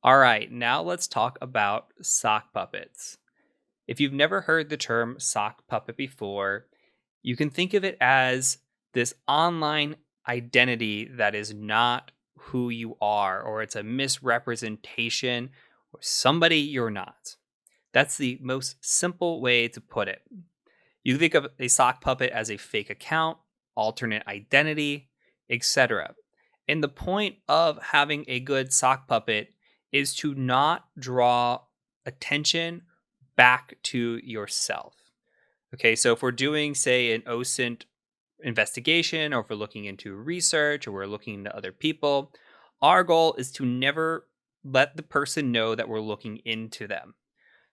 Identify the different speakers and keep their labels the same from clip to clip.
Speaker 1: All right, now let's talk about sock puppets. If you've never heard the term sock puppet before, you can think of it as this online identity that is not who you are, or it's a misrepresentation or somebody you're not. That's the most simple way to put it. You think of a sock puppet as a fake account, alternate identity, etc. And the point of having a good sock puppet is to not draw attention back to yourself. Okay, so if we're doing, say, an OSINT investigation, or if we're looking into research, or we're looking into other people, our goal is to never let the person know that we're looking into them.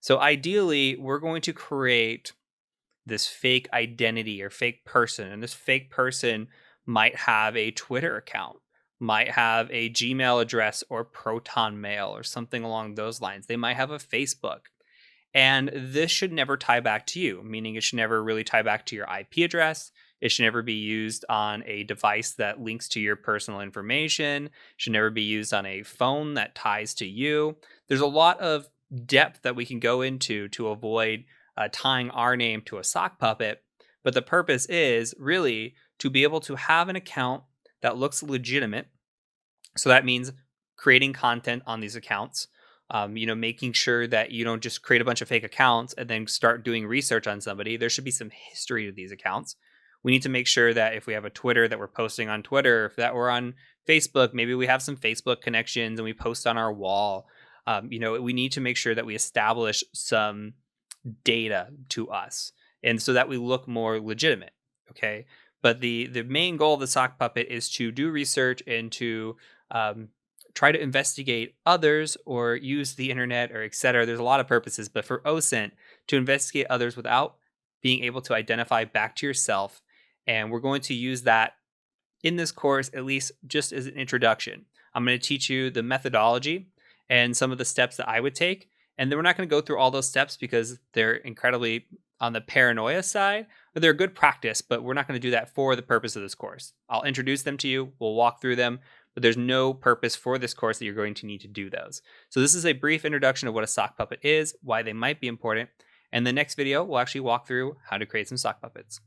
Speaker 1: So ideally, we're going to create this fake identity or fake person. And this fake person might have a Twitter account, might have a Gmail address or Proton Mail or something along those lines. They might have a Facebook. And this should never tie back to you, meaning it should never really tie back to your IP address. It should never be used on a device that links to your personal information. It should never be used on a phone that ties to you. There's a lot of depth that we can go into to avoid tying our name to a sock puppet. But the purpose is really to be able to have an account that looks legitimate. So that means creating content on these accounts, making sure that you don't just create a bunch of fake accounts and then start doing research on somebody. There should be some history to these accounts. We need to make sure that if we have a Twitter, that we're posting on Twitter. If that we're on Facebook, maybe we have some Facebook connections and we post on our wall. We need to make sure that we establish some data to us, and so that we look more legitimate. Okay, but the main goal of the sock puppet is to do research and to try to investigate others or use the internet or etc. There's a lot of purposes, but for OSINT, to investigate others without being able to identify back to yourself. And we're going to use that in this course, at least just as an introduction. I'm going to teach you the methodology and some of the steps that I would take. And then we're not going to go through all those steps because they're incredibly on the paranoia side, but they're good practice, but we're not going to do that for the purpose of this course. I'll introduce them to you. We'll walk through them, but there's no purpose for this course that you're going to need to do those. So this is a brief introduction of what a sock puppet is, why they might be important. And the next video, we'll actually walk through how to create some sock puppets.